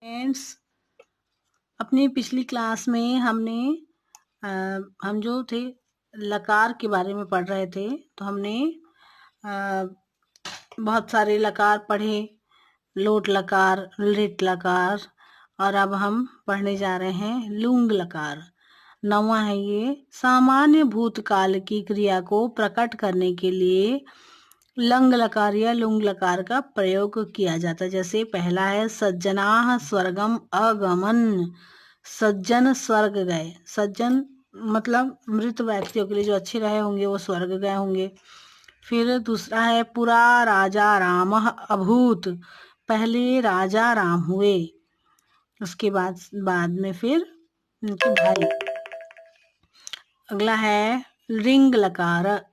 Friends, अपनी पिछली class में हमने हम जो थे लकार के बारे में पढ़ रहे थे। तो हमने बहुत सारे लकार पढ़े, लोट लकार, लिट लकार, और अब हम पढ़ने जा रहे हैं लुंग लकार। नौवां है ये। सामान्य भूतकाल की क्रिया को प्रकट करने के लिए लंग लकार या लुंग लकार का प्रयोग किया जाता है। जैसे पहला है सज्जनाः स्वर्गम अगमन, सज्जन स्वर्ग गए। सज्जन मतलब मृत व्यक्तियों के लिए जो अच्छे रहे होंगे वो स्वर्ग गए होंगे। फिर दूसरा है पुरा राजा रामः अभूत, पहले राजा राम हुए, उसके बाद में फिर उनके भाई। अगला है रिंग लकार,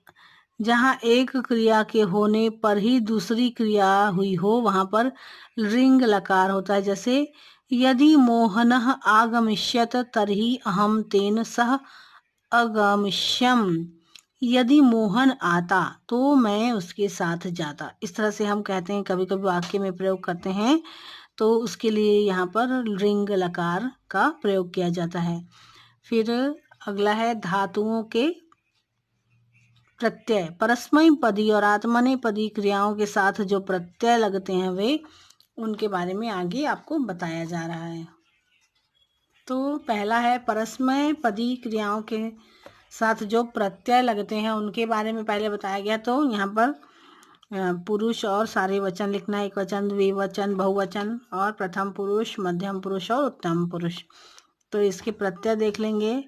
जहाँ एक क्रिया के होने पर ही दूसरी क्रिया हुई हो वहां पर रिंग लकार होता है। जैसे यदि मोहनः आगमिष्यत तर्हि अहम तेन सह अगमिष्यम, यदि मोहन आता तो मैं उसके साथ जाता। इस तरह से हम कहते हैं, कभी कभी वाक्य में प्रयोग करते हैं, तो उसके लिए यहाँ पर रिंग लकार का प्रयोग किया जाता है। फिर अगला है धातुओं के प्रत्यय। परस्मय पदी और आत्मनेपदी क्रियाओं के साथ जो प्रत्यय लगते हैं वे, उनके बारे में आगे आपको बताया जा रहा है। तो पहला है परस्मय पदी क्रियाओं के साथ जो प्रत्यय लगते हैं उनके बारे में पहले बताया गया। तो यहाँ पर पुरुष और सारे वचन लिखना, एक वचन, द्विवचन, बहुवचन, और प्रथम पुरुष, मध्यम पुरुष और उत्तम पुरुष। तो इसके प्रत्यय देख लेंगे।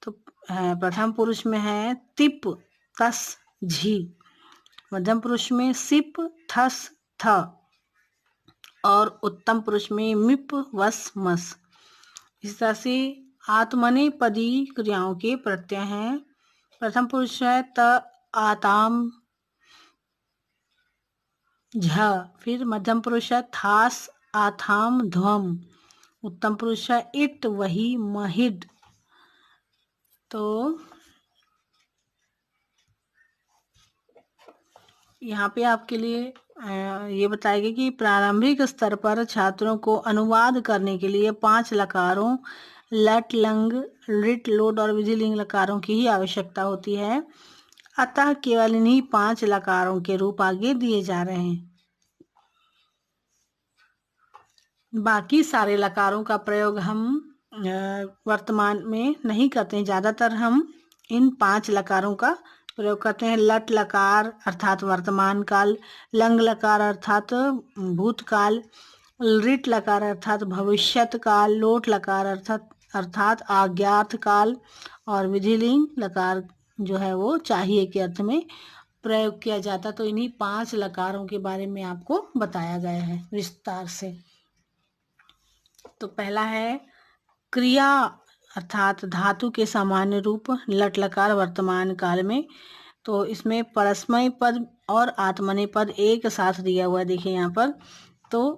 तो प्रथम पुरुष में है तिप तस झी, मध्यम पुरुष में सिप थस थ, और उत्तम पुरुष में मिप वस मस। इस तरह से आत्मनेपदी क्रियाओं के प्रत्यय हैं। प्रथम पुरुष है त आताम झ, फिर मध्यम पुरुष है थास आथाम ध्वम, उत्तम पुरुष है इट वही महिड। तो यहाँ पे आपके लिए ये बताएगा कि प्रारंभिक स्तर पर छात्रों को अनुवाद करने के लिए 5 लकारों लट लंग लिट लोट और विधिलिंग लकारों की ही आवश्यकता होती है। अतः केवल इन्हीं 5 लकारों के रूप आगे दिए जा रहे हैं। बाकी सारे लकारों का प्रयोग हम वर्तमान में नहीं करते हैं। ज़्यादातर हम इन 5 लकारों का प्रयोग करते हैं। लट लकार अर्थात वर्तमान काल, लंग लकार अर्थात भूतकाल, लिट लकार अर्थात भविष्यत काल, लोट लकार अर्थात आज्ञात काल, और विधिलिंग लकार जो है वो चाहिए के अर्थ में प्रयोग किया जाता। तो इन्हीं 5 लकारों के बारे में आपको बताया गया है विस्तार से। तो पहला है क्रिया अर्थात धातु के सामान्य रूप लट लकार वर्तमान काल में। तो इसमें परस्मय पद और आत्मनेय पद एक साथ दिया हुआ है, देखिए यहाँ पर। तो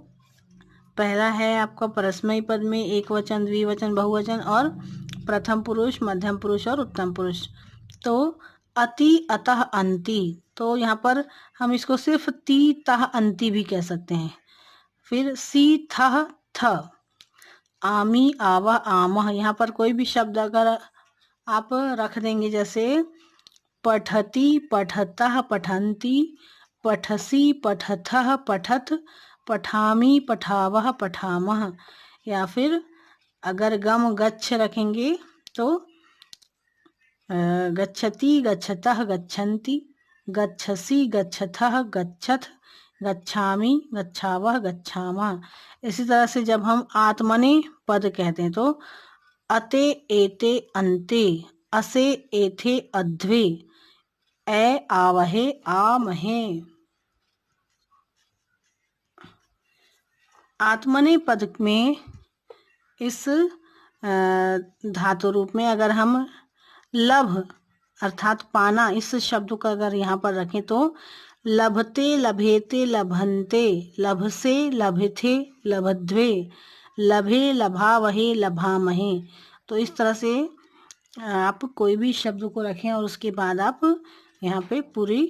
पहला है आपका परस्मय पद में एक वचन, द्विवचन, बहुवचन, और प्रथम पुरुष, मध्यम पुरुष और उत्तम पुरुष। तो अति अतः अंति, तो यहाँ पर हम इसको सिर्फ ती तह अंति भी कह सकते हैं। फिर सी थह थ, आमी आवह आमह, यहाँ पर कोई भी शब्द अगर आप रख देंगे, जैसे पठती पठतः पठन्ति, पठसी पठथः पठत, पठामी पठावह पठामह, या फिर अगर गम गच्छ रखेंगे तो गच्छति गच्छतः गच्छन्ति, गच्छसि गच्छथः गच्छथ, गच्छामि गच्छावह गच्छामः। इसी तरह से जब हम आत्मने पद कहते हैं तो अते एते अन्ते, असे एथे अध्वे, ए आवहे आमहे। आत्मने पद में इस धातु रूप में अगर हम लभ अर्थात पाना इस शब्द को अगर यहाँ पर रखें तो लभते लभेते लभन्ते, लभसे लभथे लभध्वे, लभे लभावहे लभामहे। तो इस तरह से आप कोई भी शब्द को रखें और उसके बाद आप यहाँ पे पूरी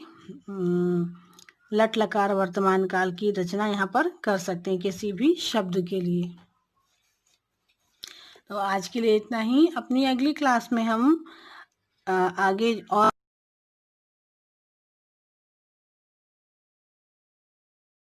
लट लकार वर्तमान काल की रचना यहाँ पर कर सकते हैं किसी भी शब्द के लिए। तो आज के लिए इतना ही। अपनी अगली क्लास में हम आगे और